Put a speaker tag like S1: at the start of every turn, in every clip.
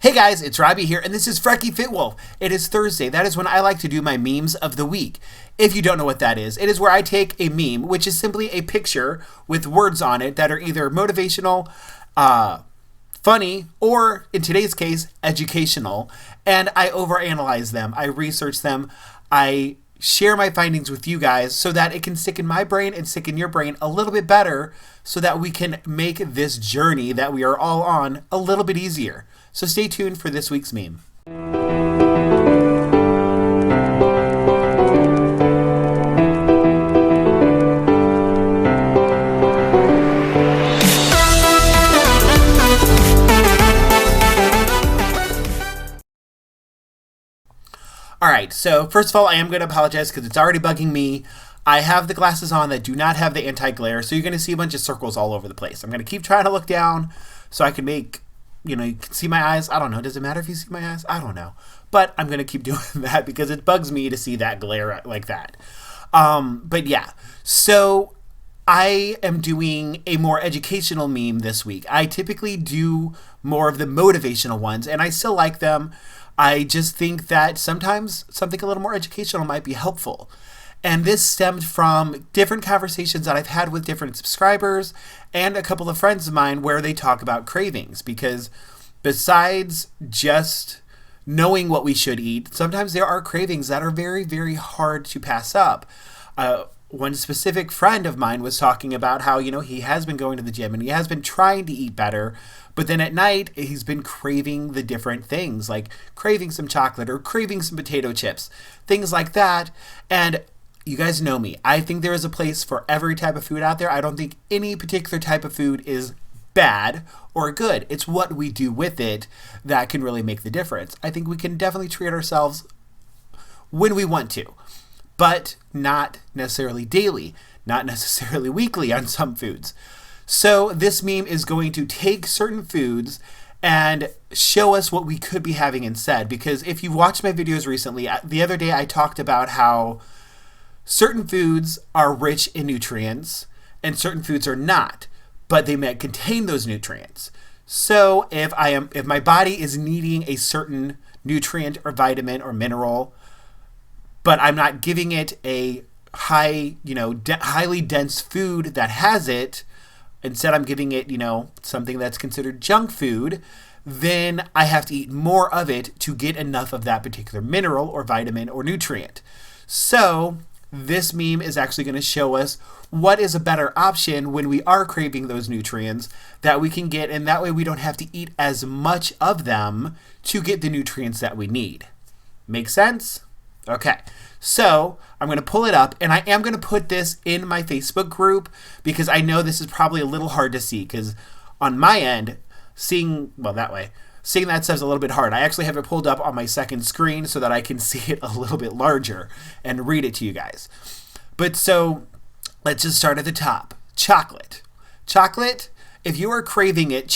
S1: Hey guys, it's Robbie here, and this is FrekiFitWolf. It is Thursday. That is when I like to do my memes of the week. If you don't know what that is, it is where I take a meme, which is simply a picture with words on it that are either motivational, funny, or in today's case, educational, and I overanalyze them. I research them. I share my findings with you guys so that it can stick in my brain and stick in your brain a little bit better so that we can make this journey that we are all on a little bit easier. So stay tuned for this week's meme. Alright, so first of all, I am going to apologize because it's already bugging me. I have the glasses on that do not have the anti-glare, so you're going to see a bunch of circles all over the place. I'm going to keep trying to look down so I can make, you can see my eyes. I don't know. Does it matter if you see my eyes? I don't know. But I'm going to keep doing that because it bugs me to see that glare like that. But yeah, so I am doing a more educational meme this week. I typically do more of the motivational ones, and I still like them. I just think that sometimes something a little more educational might be helpful. And this stemmed from different conversations that I've had with different subscribers and a couple of friends of mine where they talk about cravings. Because besides just knowing what we should eat, sometimes there are cravings that are very, very hard to pass up. One specific friend of mine was talking about how, he has been going to the gym and he has been trying to eat better, but then at night he's been craving the different things, like craving some chocolate or craving some potato chips, things like that. And you guys know me. I think there is a place for every type of food out there. I don't think any particular type of food is bad or good. It's what we do with it that can really make the difference. I think we can definitely treat ourselves when we want to, but not necessarily daily, not necessarily weekly on some foods. So this meme is going to take certain foods and show us what we could be having instead. Because if you've watched my videos recently, the other day I talked about how certain foods are rich in nutrients and certain foods are not, but they may contain those nutrients. So if my body is needing a certain nutrient or vitamin or mineral, but I'm not giving it a highly dense food that has it, instead I'm giving it, something that's considered junk food, then I have to eat more of it to get enough of that particular mineral or vitamin or nutrient. So this meme is actually going to show us what is a better option when we are craving those nutrients that we can get, and that way we don't have to eat as much of them to get the nutrients that we need. Make sense? Okay, so I'm going to pull it up, and I am going to put this in my Facebook group because I know this is probably a little hard to see because on my end, seeing that stuff's a little bit hard. I actually have it pulled up on my second screen so that I can see it a little bit larger and read it to you guys. But so let's just start at the top. Chocolate. Chocolate, if you are craving it,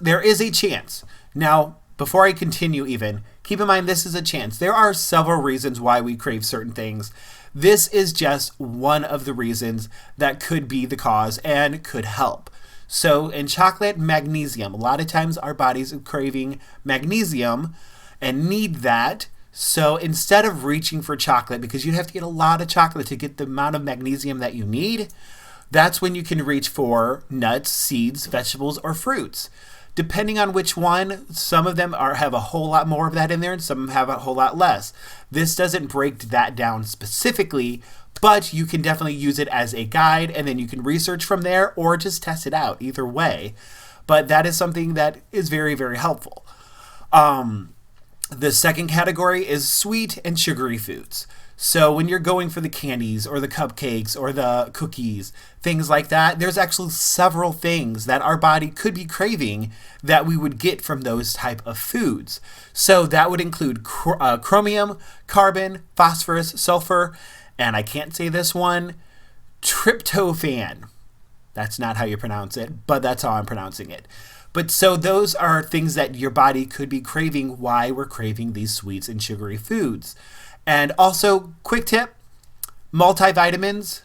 S1: there is a chance. Now, before I continue even, keep in mind this is a chance. There are several reasons why we crave certain things. This is just one of the reasons that could be the cause and could help. So in chocolate, magnesium. A lot of times our bodies are craving magnesium and need that. So instead of reaching for chocolate, because you'd have to eat a lot of chocolate to get the amount of magnesium that you need, that's when you can reach for nuts, seeds, vegetables, or fruits. Depending on which one, some of them have a whole lot more of that in there and some have a whole lot less. This doesn't break that down specifically, but you can definitely use it as a guide and then you can research from there or just test it out either way. But that is something that is very, very helpful. The second category is sweet and sugary foods. So when you're going for the candies or the cupcakes or the cookies, things like that, there's actually several things that our body could be craving that we would get from those type of foods. So that would include chromium, carbon, phosphorus, sulfur, and I can't say this one, tryptophan. That's not how you pronounce it, but that's how I'm pronouncing it. But so those are things that your body could be craving why we're craving these sweets and sugary foods. And also, quick tip, multivitamins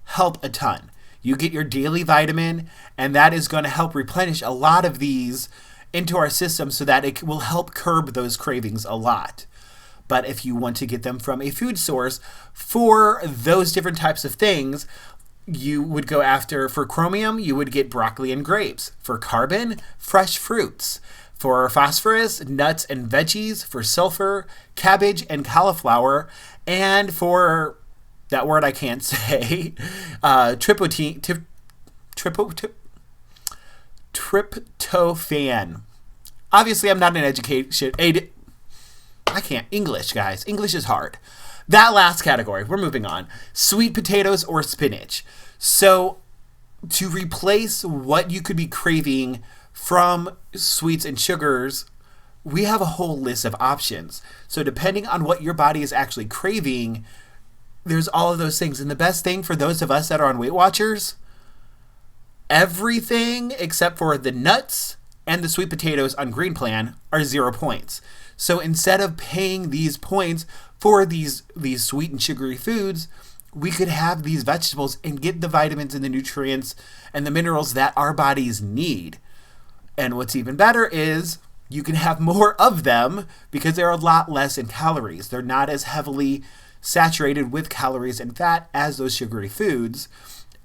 S1: help a ton. You get your daily vitamin, and that is going to help replenish a lot of these into our system so that it will help curb those cravings a lot. But if you want to get them from a food source for those different types of things, you would go after, for chromium, you would get broccoli and grapes. For carbon, fresh fruits. For phosphorus, nuts and veggies. For sulfur, cabbage and cauliflower. And for that word I can't say, tryptophan. Obviously, I'm not an I can't. English, guys. English is hard. That last category, we're moving on. Sweet potatoes or spinach. So to replace what you could be craving from sweets and sugars, we have a whole list of options. So depending on what your body is actually craving, there's all of those things. And the best thing for those of us that are on Weight Watchers, everything except for the nuts and the sweet potatoes on Green Plan are 0 points. So instead of paying these points for these sweet and sugary foods, we could have these vegetables and get the vitamins and the nutrients and the minerals that our bodies need. And what's even better is you can have more of them because they're a lot less in calories. They're not as heavily saturated with calories and fat as those sugary foods.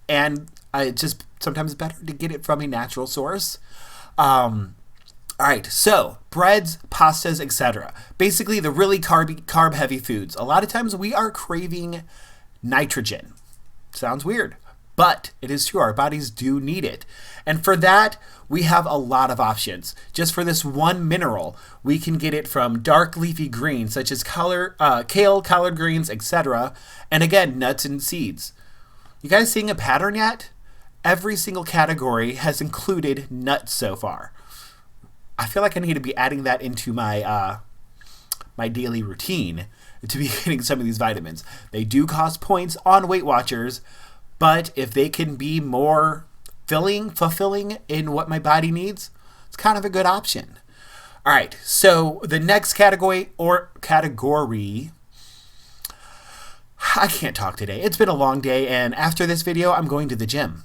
S1: And it's just sometimes better to get it from a natural source. All right, so breads, pastas, etc. Basically the really carb heavy foods. A lot of times we are craving nitrogen. Sounds weird, but it is true. Our bodies do need it. And for that, we have a lot of options. Just for this one mineral, we can get it from dark leafy greens such as kale, collard greens, etc. And again, nuts and seeds. You guys seeing a pattern yet? Every single category has included nuts so far. I feel like I need to be adding that into my my daily routine to be getting some of these vitamins. They do cost points on Weight Watchers, but if they can be more fulfilling in what my body needs, it's kind of a good option. All right, so the next category, I can't talk today. It's been a long day, and after this video, I'm going to the gym.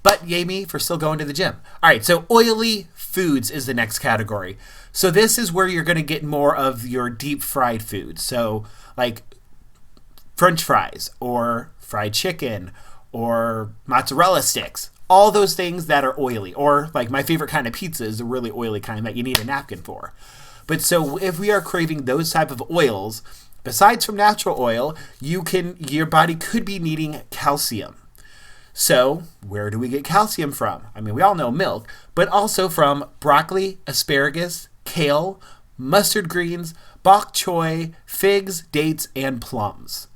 S1: But yay me for still going to the gym. All right, so oily foods is the next category. So this is where you're going to get more of your deep fried foods. So like French fries or fried chicken or mozzarella sticks. All those things that are oily. Or like my favorite kind of pizza is a really oily kind that you need a napkin for. But so if we are craving those type of oils, besides from natural oil, your body could be needing calcium. So where do we get calcium from? I mean, we all know milk, but also from broccoli, asparagus, kale, mustard greens, bok choy, figs, dates, and plums.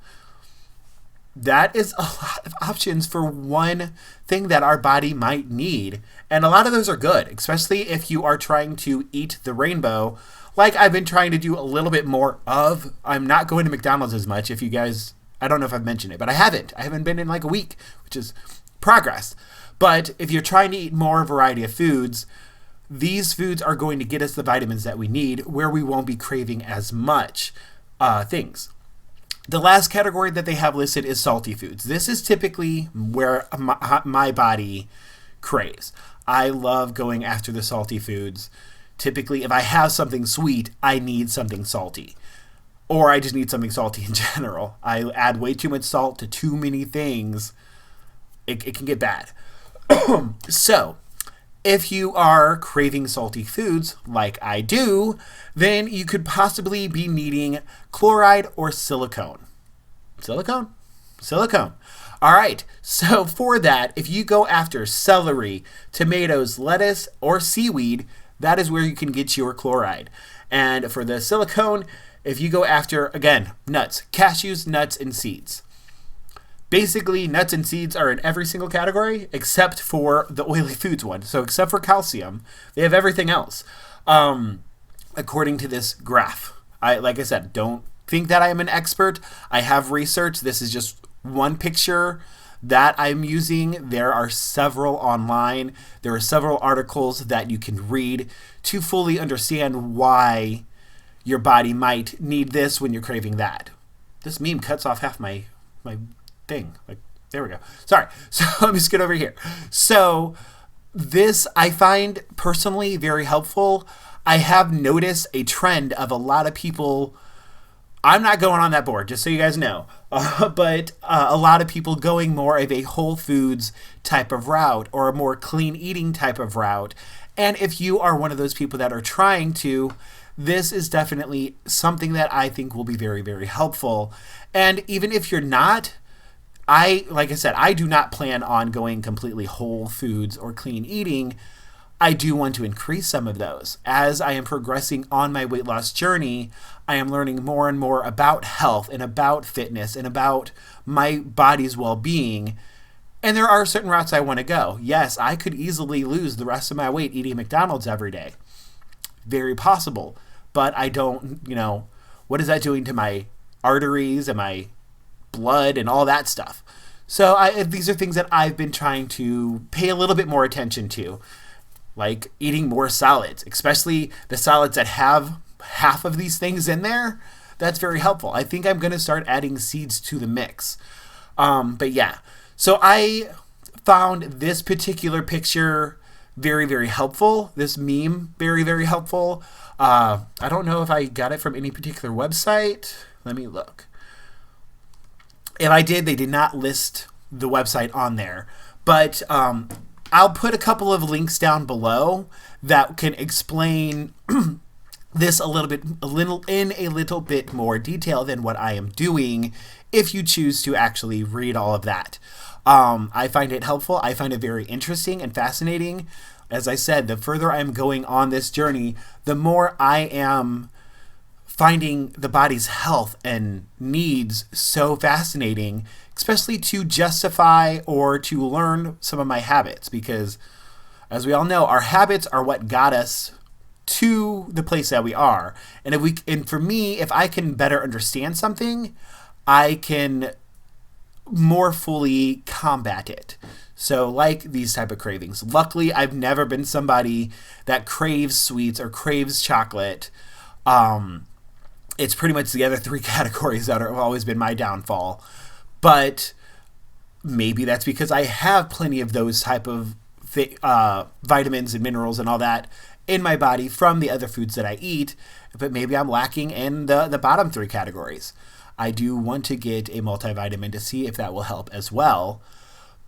S1: That is a lot of options for one thing that our body might need. And a lot of those are good, especially if you are trying to eat the rainbow, like I've been trying to do a little bit more of. I'm not going to McDonald's as much. If you guys, I don't know if I've mentioned it, but I haven't been in like a week, which is progress. But if you're trying to eat more variety of foods, these foods are going to get us the vitamins that we need where we won't be craving as much things. The last category that they have listed is salty foods. This is typically where my body craves. I love going after the salty foods. Typically, if I have something sweet, I need something salty. Or I just need something salty in general. I add way too much salt to too many things. It can get bad. So, if you are craving salty foods, like I do, then you could possibly be needing chloride or silicone. Silicone? Silicone. All right, so for that, if you go after celery, tomatoes, lettuce, or seaweed, that is where you can get your chloride. And for the silicone, if you go after, again, nuts, cashews, nuts, and seeds. Basically, nuts and seeds are in every single category except for the oily foods one. So except for calcium, they have everything else. According to this graph, like I said, don't think that I am an expert. I have research. This is just one picture that I'm using. There are several online. There are several articles that you can read to fully understand why your body might need this when you're craving that. This meme cuts off half my thing. Like, there we go. Sorry. So let me just get over here. So this I find personally very helpful. I have noticed a trend of a lot of people. I'm not going on that board, just so you guys know. But a lot of people going more of a whole foods type of route or a more clean eating type of route. And if you are one of those people that are trying to, this is definitely something that I think will be very, very helpful. And even if you're not, like I said, I do not plan on going completely whole foods or clean eating. I do want to increase some of those. As I am progressing on my weight loss journey, I am learning more and more about health and about fitness and about my body's well-being. And there are certain routes I want to go. Yes, I could easily lose the rest of my weight eating McDonald's every day. Very possible. But I don't, what is that doing to my arteries and my blood and all that stuff? So these are things that I've been trying to pay a little bit more attention to. Like eating more salads, especially the salads that have half of these things in there. That's very helpful. I think I'm going to start adding seeds to the mix. But yeah, so I found this particular picture very, very helpful. This meme, very, very helpful. I don't know if I got it from any particular website. Let me look. If I did, they did not list the website on there. But I'll put a couple of links down below that can explain this a little bit more detail than what I am doing if you choose to actually read all of that. I find it helpful. I find it very interesting and fascinating. As I said, the further I'm going on this journey, the more I am finding the body's health and needs so fascinating, especially to justify or to learn some of my habits, because as we all know, our habits are what got us to the place that we are. And for me, if I can better understand something, I can more fully combat it. So like these type of cravings. Luckily, I've never been somebody that craves sweets or craves chocolate. It's pretty much the other three categories that have always been my downfall. But maybe that's because I have plenty of those type of vitamins and minerals and all that in my body from the other foods that I eat. But maybe I'm lacking in the bottom three categories. I do want to get a multivitamin to see if that will help as well.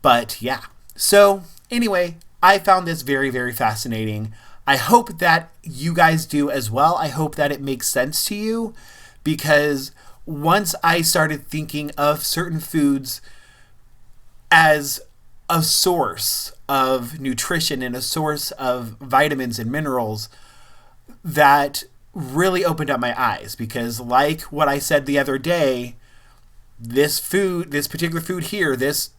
S1: But yeah. So anyway, I found this very, very fascinating. I hope that you guys do as well. I hope that it makes sense to you, because once I started thinking of certain foods as a source of nutrition and a source of vitamins and minerals, that really opened up my eyes. Because like what I said the other day, this particular food here, this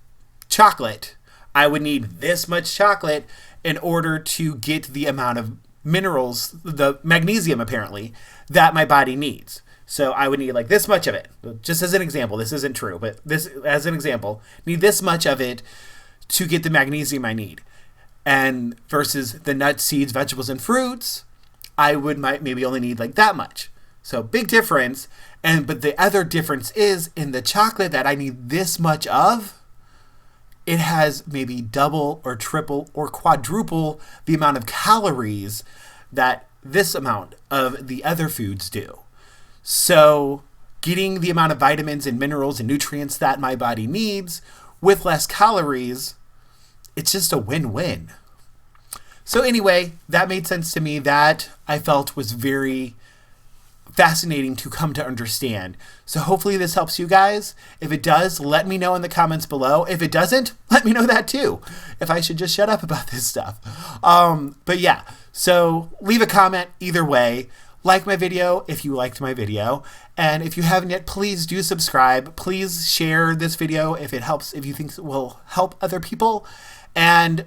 S1: chocolate, I would need this much chocolate in order to get the amount of minerals, the magnesium apparently, that my body needs. So I would need like this much of it. Just as an example, this isn't true, but this as an example, need this much of it to get the magnesium I need. And versus the nuts, seeds, vegetables, and fruits, I might maybe only need like that much. So big difference. But the other difference is in the chocolate that I need this much of, it has maybe double or triple or quadruple the amount of calories that this amount of the other foods do. So getting the amount of vitamins and minerals and nutrients that my body needs with less calories, it's just a win-win. So anyway, that made sense to me. That I felt was very fascinating to come to understand. So hopefully this helps you guys. If it does, let me know in the comments below. If it doesn't, let me know that too. If I should just shut up about this stuff. But yeah, so leave a comment either way. Like my video if you liked my video. And if you haven't yet, please do subscribe. Please share this video if it helps, if you think it will help other people. And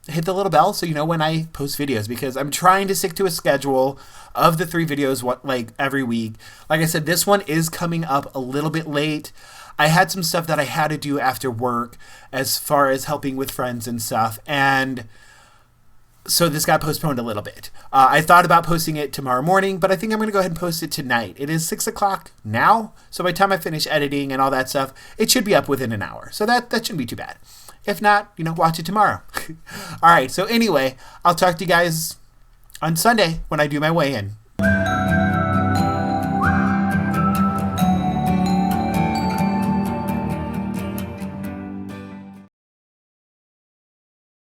S1: hit the little bell so you know when I post videos, because I'm trying to stick to a schedule of the 3 videos like every week. Like I said, this one is coming up a little bit late. I had some stuff that I had to do after work as far as helping with friends and stuff, and so this got postponed a little bit. I thought about posting it tomorrow morning, but I think I'm going to go ahead and post it tonight. It is 6 o'clock now, so by the time I finish editing and all that stuff, it should be up within an hour. So that shouldn't be too bad. If not, watch it tomorrow. All right, so anyway, I'll talk to you guys on Sunday when I do my weigh-in.